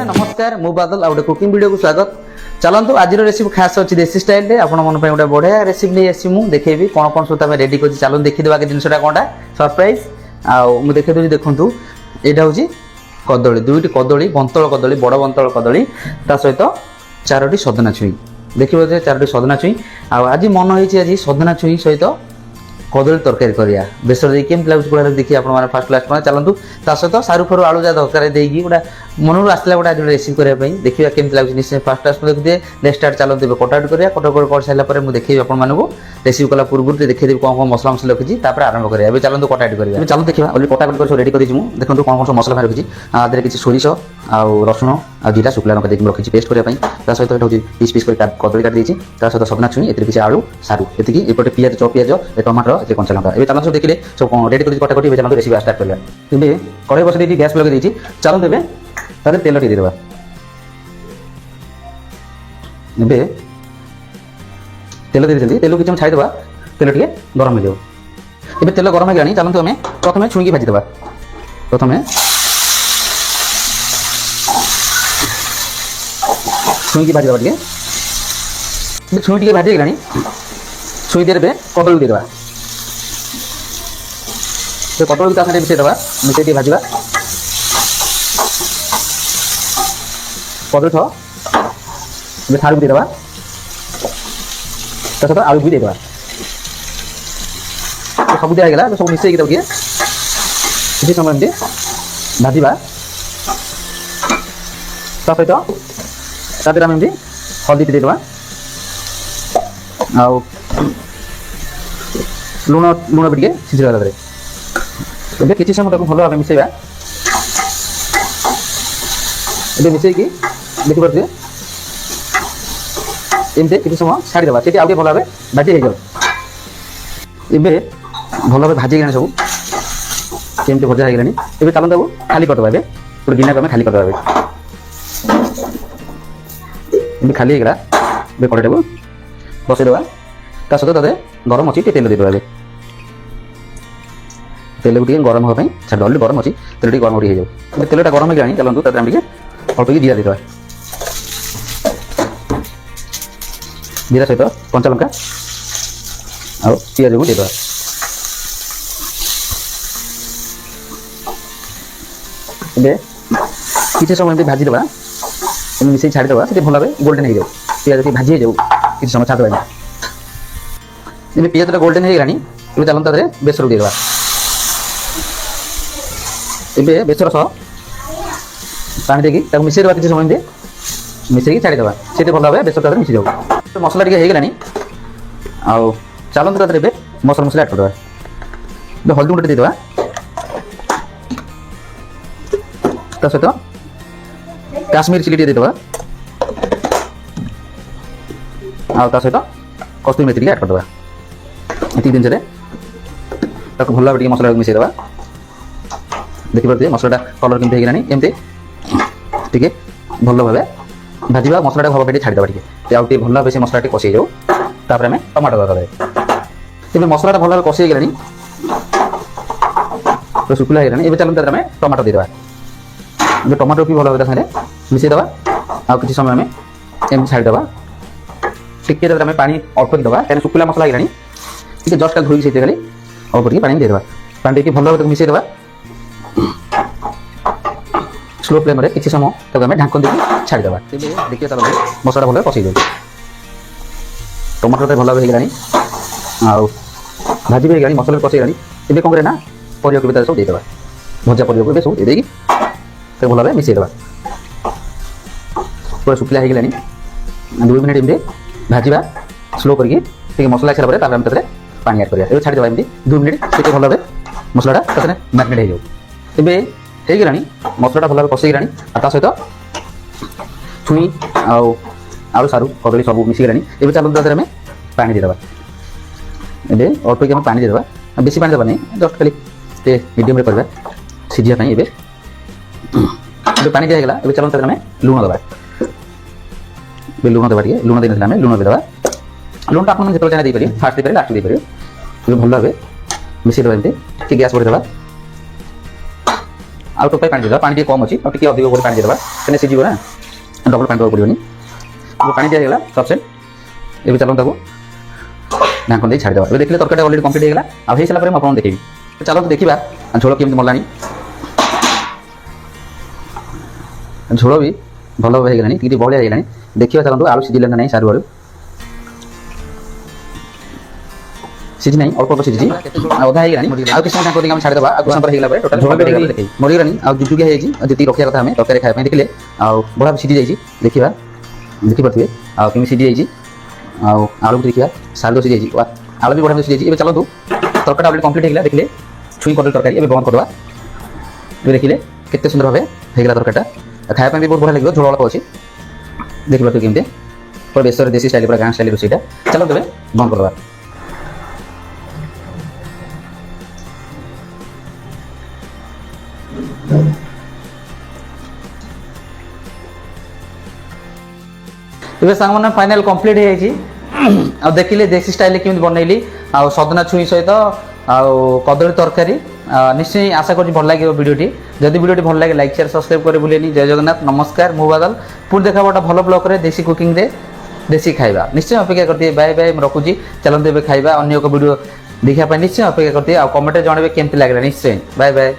नमस्कार मु बादल आउटे कुकिंग वीडियो को स्वागत। चलतु आज रेसिपी खास अच्छी देसी स्टाइल रे आपण मन गोटे बढ़िया रेसिपी नहीं आसी मुझे देखेबी कौन कौन सब रेडी कर चलो देखीदेवा कि जिनसा कौनटा सरप्राइज आउ देखे दूसरी देखूँ यहाँ हूँ कदली दुईटी कदली बंतल कदली बड़ बंतल कदली ता सहित 4टी सदना छुई देखिए 4टी सदना छुई आज मन होती आज सदना छुई सहित कदली तरकारी करिया बेसर देकी केमती लाଗୁଛି पूरा देखिए आपण माने फर्स्ट क्लास माने चलंतु ता सहित सारू फरू आलू जा दरकार देकी गोटा मनरु आसला गोटा आज रेसिपी करिया पई देखिबा केमती लाଗୁଛି निश्चय फर्स्ट क्लास में देखिए नेक्स्ट स्टार्ट चलंतु कटाउट करिया कटाउट कर साइला पर मु देखिबी आपण मानकु रेसिपी कला पूर्व देखिए देबी कौन कौन मसला मसला रखिछि तापर आरंभ करिया ए चलंतु कटाउट करिया चलो देखिबा ओली कटाउट कर रेडी करिछि मु देखंतु कौन कौन सब मसला रखिछि आदरे किछि सोरिष आ रसुन आ जीरा शुक्ला लंका देखि रखिछि पेस्ट करिया पई ता सहित एटा होछि पीस पीस कर कदली काट देछि ता सहित सदना छुई एते किछि आलू सारू एतिकी एपटे पियाज चौ पियाज ए टमाटर ए कंचा लंका ए चलंतु देखिले सब रेडी कर कटा कटी ए चलंतु रेसिपी स्टार्ट करिया एबे कड़ाई बसै देछि गैस लगे देछि चलो देबे तारे तेल टी देबा एबे तेल दे तेल किछि हम छाई देबा तेल टिके गरम हो जाओ एबे तेल गरम हो गलानी चलंतु हमें प्रथमे छुई भाजी देबा प्रथमे छुई की भाजी देबा टिके छुई टिके भाजी गलानी छुई देबे कदली दे देबा तो कदली ता साथे मिसे देबा मिसे टी भाजीबा कदली थो बे थारु दे देबा तो आलू भी दे देबा सब दिया गला सब मिसे दे दिए किसी समय में भाजीबा ता सहित तादर आम हल्दी दे देबा आउ लुण लुण भी टे सीझा तादे ए किसी समय भल भाव मिसेबा ए मिसेकी देखी पारे एमती किसी समय छाड़ी देवा से आगे भल भाव भाजी हो जाए भल भाव भाजी गलानी सब केमती भजा हो गलानी ए चलता खाली करदे ए पूरे गिना को खाली करदे एमती खाली होगा ए कड़ाई को बसई देवा ता सहित तादे गरम अच्छी तेल देदेवा ए तेल को गरम होगा छाड़ अलरेडी गरम अच्छी तेल गरम हो जाए तेलटा गरम हो गलानी चलते तादे आम अल्प जीरा देदेवा जीरा सहित कंचा लंका आ पियाज को देदेवा ए किसी समय भाजी देवा मिसे छाड़ी देवा से भल भाव गोल्डन हो जाओ पियाज की भाजी हो किसी समय छाड़ देवा ए पियाज गोल्डन हो गलानी ए चलते तादे बेसर देदेवा ए बेसर सह पानी देकी मिसे देवा किसी समय मिसेकी छाड़ी देवा से भल भाव बेसर तादे मिसी जाओ मसला टी हो गलानी आउ चलते तादे मसला मसला ऐड करदेवा हल्दी गुंड देदेवा ता सहित काश्मीर चिली देदेवा आ सहित कस्तूरी मेथी ऐड करदेवा ये जिन भल भाव मसला मिसई देवा देखी पारे मसलाटा कलर केमती हो गलानी एमती टे भल भाव भाजवा मसलाटा भल भाव छाड़देवा टे आउ भल भाव से मसला कषि जाऊ तापर आम टमाटो दे तेज मसलाटा भल भाव कषि गलानी तो शुक्ला हो गलानी चलते आम टमाटो देदेवा टमाटो भी भल भाव सारे मिसई देवा आ किसी समय आम एम छाड़देवा टिके आम पानी अल्प देवा कहीं शुक्ला मसला हो गलानी जस्ट का धोई से खाली अल्प टे पानी देदेवा पानी देकी भल भाव मिसई देवा स्लो फ्लेम रे किसी समय तक आम ढांकन देकी छाड़देवा देखिए चलो मसला भल कषि जाए टमाटोटा भल भाव हो गलानी आउ भाजी भी गलानी मसला कषि गलानी ए कौन करे परिया को सब देदेवा भजा परिया को सब देदेकी भल भाव मिसई देवा पूरा शुक्ला हो गलानी 2 मिनट एमती भाजवा स्लो करके मसला सारा पर आम तक पानी ऐड करिया छाड़ी देवा एमती 2 मिनट से भल भाव मसलाटा मैरिनेट हो जाए हो गलानी मसलाटा भल भाव कषि गलानी ता सहित छुई आलू सारू कदली सब मिसी गलानी ए चलते आम पानी देदेवा ए अल्प कि पानी देदेवा बेसी पानी देवा नहीं जस्ट खाली मीडियम करवा सीझा ए ଏବେ ପାଣି ଦିଆହେଇଗଲା। ଏବେ ଚାଲନ୍ତୁ ଆମେ ଲୁଣ ଦେବା। ଏବେ ଲୁଣ ଦେବା, ଟିକେ ଲୁଣ ଦେଇନଥିଲା ଆମେ, ଲୁଣ ଦେବା। ଲୁଣଟା ଆପଣମାନେ ଯେତେବେଳେ ଚାହିଁଲେ ଦେଇପାରିବେ, ଫାଷ୍ଟ ଦେଇପାରିବେ, ଲାଷ୍ଟ ଦେଇପାରିବେ। ଏବେ ଭଲ ଭାବେ ମିଶାଇ ଦେବା। ଏମିତି ଟିକେ ଗ୍ୟାସ୍ ବଢ଼େଇଦେବା। ଆଉ ଟୋପାଏ ପାଣି ଦେଇଦେବା। ପାଣି ଟିକେ କମ୍ ଅଛି, ଆଉ ଟିକେ ଅଧିକ ଉପରେ ପାଣି ଦେଇଦେବା, ସେନେ ସିଝିବ ନା, ଡବଲ ପାଣି ଦେବାକୁ ପଡ଼ିବନି। ଏବେ ପାଣି ଦିଆହେଇଗଲା ସଫିସିଏଣ୍ଟ। ଏବେ ଚାଲନ୍ତୁ ତାକୁ ଢାଙ୍କଣ ଦେଇ ଛାଡ଼ିଦେବା। ଏବେ ଦେଖିଲେ ତରକାରୀଟା ଅଲରେଡ଼ି କମ୍ପ୍ଲିଟ୍ ହେଇଗଲା। ଆଉ ହେଇସାରିଲା ପରେ ମୁଁ ଆପଣଙ୍କୁ ଦେଖେଇବି। ଚାଲନ୍ତୁ ଦେଖିବା ଝୋଳ କେମିତି ମଲାଣି। ଝୋଳ ବି ଭଲ ଭାବେ ହେଇଗଲାଣି, ଟିକେ ବହଳିଆ ହେଇଗଲାଣି। ଦେଖିବା ଚାଲନ୍ତୁ ଆଳୁ ସିଝିଲା ନା ନାହିଁ। ସାରୁ ଆଳୁ ସିଝି ନାହିଁ, ଅଳ୍ପ ଅଳ୍ପ ସିଝିଛି, ଅଧା ହେଇଗଲାଣି। ଆଉ କିଛି ସମୟ ଢାଙ୍କଣ ଦେଇକି ଆମେ ଛାଡ଼ିଦେବା। ଆଉ କିଛି ସମୟ ହେଇଗଲା ପରେ ଟୋଟାଲ ଝୋଳ ଦେଖେଇ ମରିଗଲାଣି। ଆଉ ଜୁଜୁକିଆ ହେଇଯାଇଛି, ଆଉ ଯେତିକି ରଖିବା କଥା ଆମେ ତରକାରୀ ଖାଇବା ପାଇଁ ଦେଖିଲେ। ଆଉ ବଢ଼ିଆ ସିଝି ଯାଇଛି, ଦେଖିବା, ଦେଖିପାରୁଥିବେ ଆଉ କେମିତି ସିଝି ଯାଇଛି। ଆଉ ଆଳୁକୁ ଦେଖିବା, ସାରୁ ସିଝି ଯାଇଛି, ଆଳୁ ବି ବଢ଼ିଆ ସିଝି ଯାଇଛି। ଏବେ ଚାଲନ୍ତୁ ତରକାରୀଟା ଅଲରେଡ଼ି କମ୍ପ୍ଲିଟ୍ ହେଇଗଲା। ଦେଖିଲେ ଛୁଇଁ କଦଳୀ ତରକାରୀ ଏବେ ବନ୍ଦ କରିଦେବା। ଏବେ ଦେଖିଲେ କେତେ ସୁନ୍ଦର ଭାବେ ହେଇଗଲା ତରକାରୀଟା। ଖାଇବା ପାଇଁ ବି ବହୁତ ବଢ଼ିଆ ଲାଗିବ। ଝୋଳ ଅଳ୍ପ ଅଛି, ଦେଖିପାରୁଥିବେ କେମିତି ପୁରା ବେସର ଦେଶୀ ଷ୍ଟାଇଲ୍, ପୁରା ଗାଁ ଷ୍ଟାଇଲ୍ ରୋଷେଇଟା। ଚାଲନ୍ତୁ ଏବେ ବନ୍ଦ କରିଦେବା। ଏବେ ସାଙ୍ଗମାନେ ଫାଇନାଲ କମ୍ପ୍ଲିଟ୍ ହେଇଯାଇଛି। ଆଉ ଦେଖିଲେ ଦେଶୀ ଷ୍ଟାଇଲରେ କେମିତି ବନେଇଲି, ଆଉ ସଜନା ଛୁଇଁ ସହିତ ଆଉ କଦଳୀ ତରକାରୀ। ନିଶ୍ଚୟ ଆଶା କରୁଛି ଭଲ ଲାଗିବ ଭିଡ଼ିଓଟି। ଯଦି ଭିଡ଼ିଓଟି ଭଲ ଲାଗେ ଲାଇକ୍, ସେୟାର, ସବସ୍କ୍ରାଇବ୍ କରି ଭୁଲେନି। ଜୟ ଜଗନ୍ନାଥ, ନମସ୍କାର, ମୁଁ ବାଦଲ। ପୁଣି ଦେଖା ଗୋଟେ ଭଲ ବ୍ଲଗରେ ଦେଶୀ କୁକିଂରେ ଦେଶୀ ଖାଇବା। ନିଶ୍ଚୟ ଅପେକ୍ଷା କରିଥିବେ। ବାଏ ବାଏ, ମୁଁ ରଖୁଛି। ଚାଲନ୍ତୁ ଏବେ ଖାଇବା। ଅନ୍ୟ ଏକ ଭିଡ଼ିଓ ଦେଖିବା ପାଇଁ ନିଶ୍ଚୟ ଅପେକ୍ଷା କରିଥିବେ। ଆଉ କମେଣ୍ଟରେ ଜଣାଇବେ କେମିତି ଲାଗିଲା। ନିଶ୍ଚୟ ବାଏ ବାଏ।